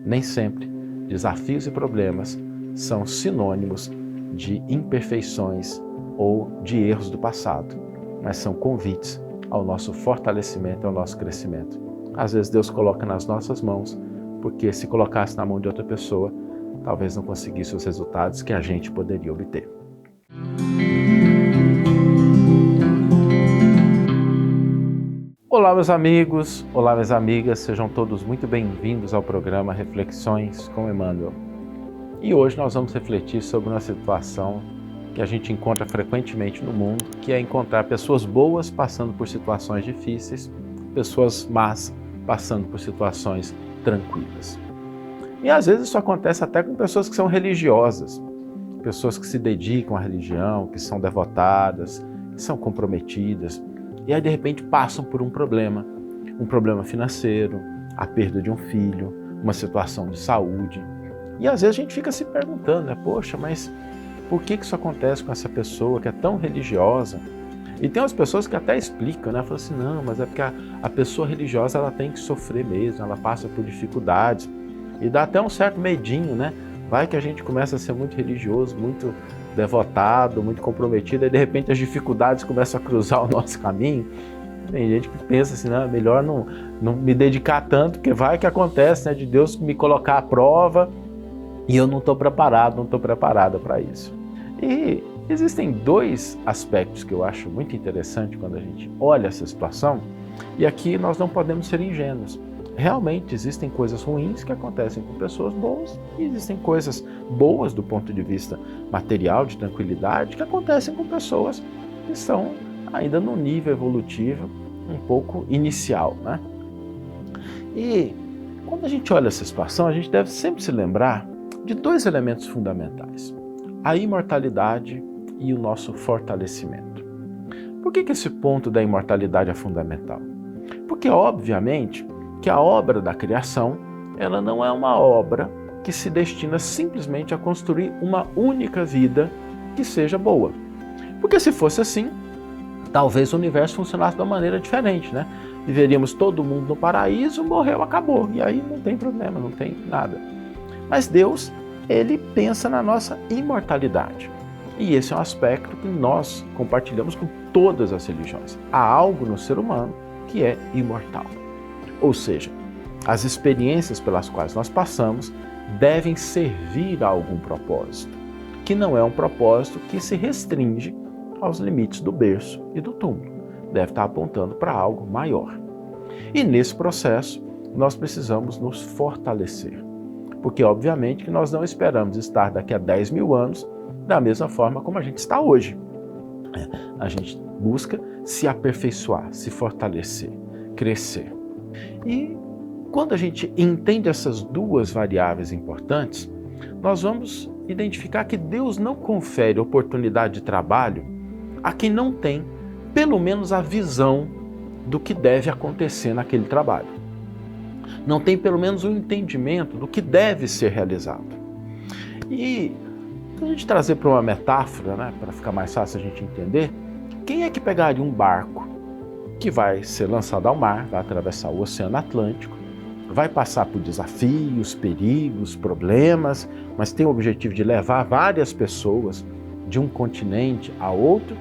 Nem sempre desafios e problemas são sinônimos de imperfeições ou de erros do passado, mas são convites ao nosso fortalecimento, ao nosso crescimento. Às vezes Deus coloca nas nossas mãos, porque se colocasse na mão de outra pessoa, talvez não conseguisse os resultados que a gente poderia obter. Olá, meus amigos, olá, minhas amigas, sejam todos muito bem-vindos ao programa Reflexões com Emmanuel. E hoje nós vamos refletir sobre uma situação que a gente encontra frequentemente no mundo, que é encontrar pessoas boas passando por situações difíceis, pessoas más passando por situações tranquilas. E às vezes isso acontece até com pessoas que são religiosas, pessoas que se dedicam à religião, que são devotadas, que são comprometidas, e aí de repente passam por um problema financeiro, a perda de um filho, uma situação de saúde. E às vezes a gente fica se perguntando, né? Poxa, mas por que isso acontece com essa pessoa que é tão religiosa? E tem umas pessoas que até explicam, né? Falam assim, não, mas é porque a pessoa religiosa ela tem que sofrer mesmo, ela passa por dificuldades. E dá até um certo medinho, né? Vai que a gente começa a ser muito religioso, muito devotado, muito comprometido, e de repente as dificuldades começam a cruzar o nosso caminho. Tem gente que pensa assim, não, melhor não me dedicar tanto, porque vai que acontece, né? De Deus me colocar à prova e eu não estou preparado, não estou preparada para isso. E existem dois aspectos que eu acho muito interessante quando a gente olha essa situação, e aqui nós não podemos ser ingênuos. Realmente existem coisas ruins que acontecem com pessoas boas e existem coisas boas do ponto de vista material, de tranquilidade, que acontecem com pessoas que estão ainda no nível evolutivo um pouco inicial, né? E quando a gente olha essa situação, a gente deve sempre se lembrar de dois elementos fundamentais: a imortalidade e o nosso fortalecimento. Por que esse ponto da imortalidade é fundamental? Porque, obviamente, que a obra da criação, ela não é uma obra que se destina simplesmente a construir uma única vida que seja boa. Porque se fosse assim, talvez o universo funcionasse de uma maneira diferente, né? Viveríamos todo mundo no paraíso, morreu, acabou. E aí não tem problema, não tem nada. Mas Deus, Ele pensa na nossa imortalidade. E esse é um aspecto que nós compartilhamos com todas as religiões. Há algo no ser humano que é imortal. Ou seja, as experiências pelas quais nós passamos devem servir a algum propósito, que não é um propósito que se restringe aos limites do berço e do túmulo. Deve estar apontando para algo maior. E nesse processo, nós precisamos nos fortalecer, porque obviamente que nós não esperamos estar daqui a 10 mil anos da mesma forma como a gente está hoje. A gente busca se aperfeiçoar, se fortalecer, crescer. E quando a gente entende essas duas variáveis importantes, nós vamos identificar que Deus não confere oportunidade de trabalho a quem não tem, pelo menos, a visão do que deve acontecer naquele trabalho. Não tem, pelo menos, o entendimento do que deve ser realizado. E se a gente trazer para uma metáfora, né, para ficar mais fácil a gente entender, quem é que pegaria um barco que vai ser lançado ao mar, vai atravessar o Oceano Atlântico, vai passar por desafios, perigos, problemas, mas tem o objetivo de levar várias pessoas de um continente a outro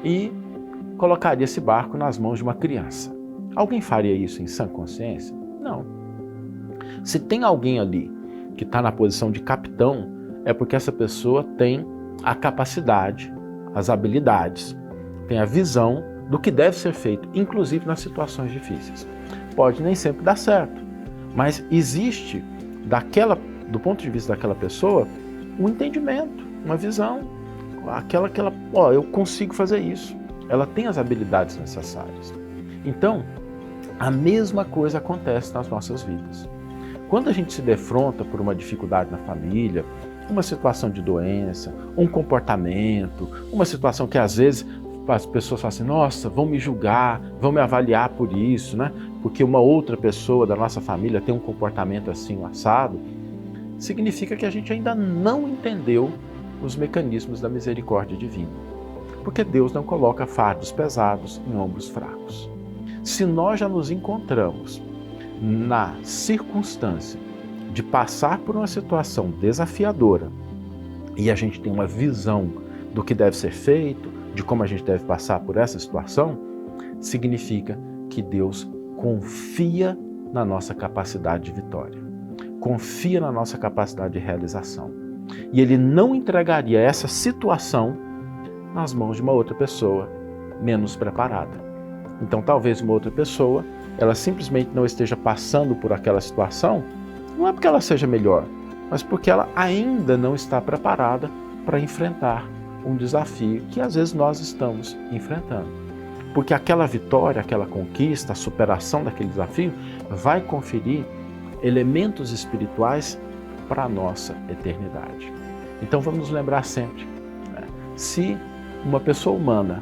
e colocaria esse barco nas mãos de uma criança? Alguém faria isso em sã consciência? Não. Se tem alguém ali que está na posição de capitão, é porque essa pessoa tem a capacidade, as habilidades, tem a visão do que deve ser feito, inclusive nas situações difíceis. Pode nem sempre dar certo, mas existe, do ponto de vista daquela pessoa, um entendimento, uma visão, aquela que ela, eu consigo fazer isso. Ela tem as habilidades necessárias. Então, a mesma coisa acontece nas nossas vidas. Quando a gente se defronta por uma dificuldade na família, uma situação de doença, um comportamento, uma situação que às vezes as pessoas falam assim, nossa, vão me julgar, vão me avaliar por isso, né? Porque uma outra pessoa da nossa família tem um comportamento assim, assado, significa que a gente ainda não entendeu os mecanismos da misericórdia divina. Porque Deus não coloca fardos pesados em ombros fracos. Se nós já nos encontramos na circunstância de passar por uma situação desafiadora e a gente tem uma visão do que deve ser feito, de como a gente deve passar por essa situação, significa que Deus confia na nossa capacidade de vitória, confia na nossa capacidade de realização. E Ele não entregaria essa situação nas mãos de uma outra pessoa menos preparada. Então, talvez uma outra pessoa, ela simplesmente não esteja passando por aquela situação, não é porque ela seja melhor, mas porque ela ainda não está preparada para enfrentar um desafio que às vezes nós estamos enfrentando. Porque aquela vitória, aquela conquista, a superação daquele desafio vai conferir elementos espirituais para a nossa eternidade. Então vamos nos lembrar sempre, se uma pessoa humana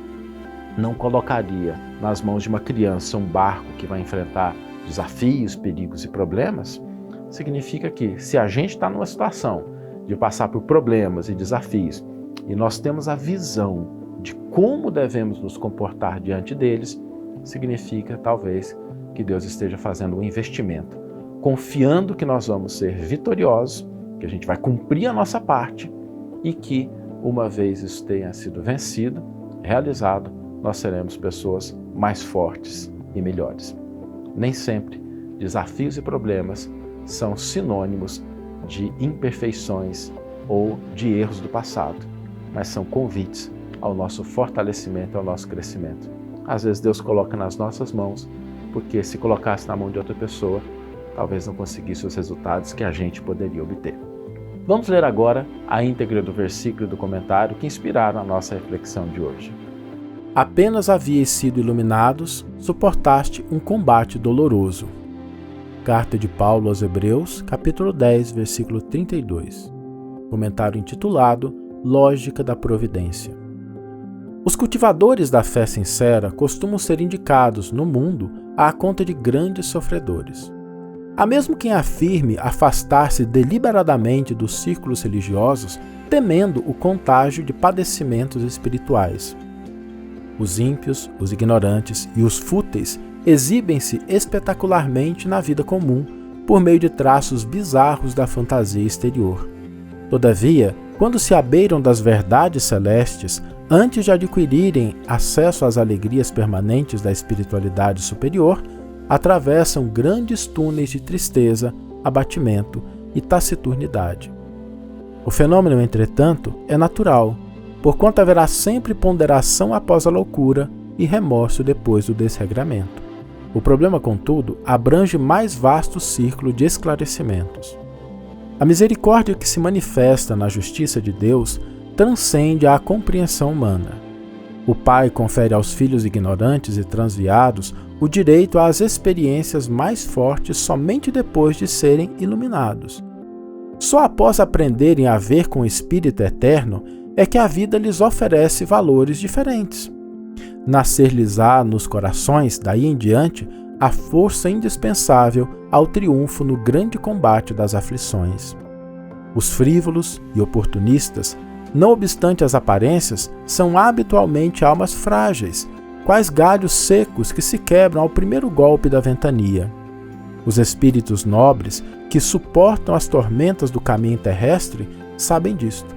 não colocaria nas mãos de uma criança um barco que vai enfrentar desafios, perigos e problemas, significa que se a gente está numa situação de passar por problemas e desafios e nós temos a visão de como devemos nos comportar diante deles, significa talvez que Deus esteja fazendo um investimento, confiando que nós vamos ser vitoriosos, que a gente vai cumprir a nossa parte e que, uma vez isso tenha sido vencido, realizado, nós seremos pessoas mais fortes e melhores. Nem sempre desafios e problemas são sinônimos de imperfeições ou de erros do passado, mas são convites ao nosso fortalecimento, ao nosso crescimento. Às vezes Deus coloca nas nossas mãos, porque se colocasse na mão de outra pessoa, talvez não conseguisse os resultados que a gente poderia obter. Vamos ler agora a íntegra do versículo e do comentário que inspiraram a nossa reflexão de hoje. Apenas havíeis sido iluminados, suportaste um combate doloroso. Carta de Paulo aos Hebreus, capítulo 10, versículo 32. Comentário intitulado Lógica da Providência. Os cultivadores da fé sincera costumam ser indicados no mundo à conta de grandes sofredores. Há mesmo quem afirme afastar-se deliberadamente dos círculos religiosos, temendo o contágio de padecimentos espirituais. Os ímpios, os ignorantes e os fúteis exibem-se espetacularmente na vida comum, por meio de traços bizarros da fantasia exterior. Todavia, quando se abeiram das verdades celestes, antes de adquirirem acesso às alegrias permanentes da espiritualidade superior, atravessam grandes túneis de tristeza, abatimento e taciturnidade. O fenômeno, entretanto, é natural, porquanto haverá sempre ponderação após a loucura e remorso depois do desregramento. O problema, contudo, abrange mais vasto círculo de esclarecimentos. A misericórdia que se manifesta na justiça de Deus transcende a compreensão humana. O Pai confere aos filhos ignorantes e transviados o direito às experiências mais fortes somente depois de serem iluminados. Só após aprenderem a ver com o Espírito eterno é que a vida lhes oferece valores diferentes. Nascer-lhes-á nos corações, daí em diante, a força indispensável ao triunfo no grande combate das aflições. Os frívolos e oportunistas, não obstante as aparências, são habitualmente almas frágeis, quais galhos secos que se quebram ao primeiro golpe da ventania. Os espíritos nobres, que suportam as tormentas do caminho terrestre, sabem disto.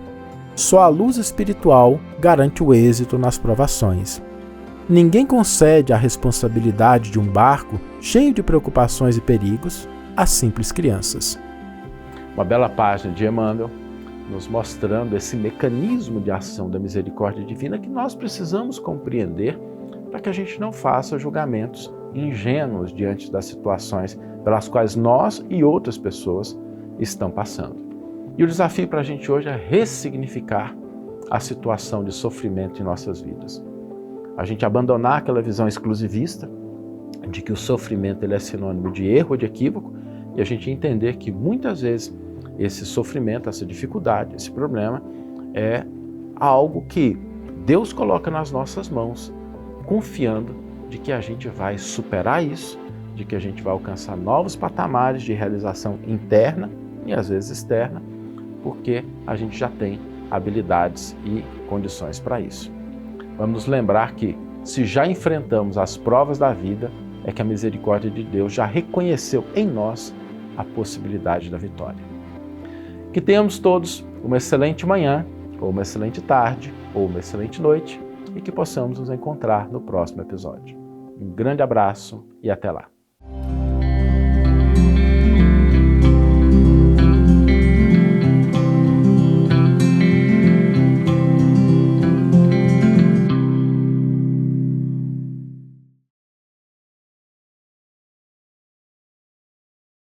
Só a luz espiritual garante o êxito nas provações. Ninguém concede a responsabilidade de um barco cheio de preocupações e perigos a simples crianças. Uma bela página de Emmanuel, nos mostrando esse mecanismo de ação da misericórdia divina que nós precisamos compreender para que a gente não faça julgamentos ingênuos diante das situações pelas quais nós e outras pessoas estão passando. E o desafio para a gente hoje é ressignificar a situação de sofrimento em nossas vidas. A gente abandonar aquela visão exclusivista de que o sofrimento ele é sinônimo de erro ou de equívoco e a gente entender que muitas vezes esse sofrimento, essa dificuldade, esse problema é algo que Deus coloca nas nossas mãos, confiando de que a gente vai superar isso, de que a gente vai alcançar novos patamares de realização interna e às vezes externa, porque a gente já tem habilidades e condições para isso. Vamos nos lembrar que, se já enfrentamos as provas da vida, é que a misericórdia de Deus já reconheceu em nós a possibilidade da vitória. Que tenhamos todos uma excelente manhã, ou uma excelente tarde, ou uma excelente noite, e que possamos nos encontrar no próximo episódio. Um grande abraço e até lá!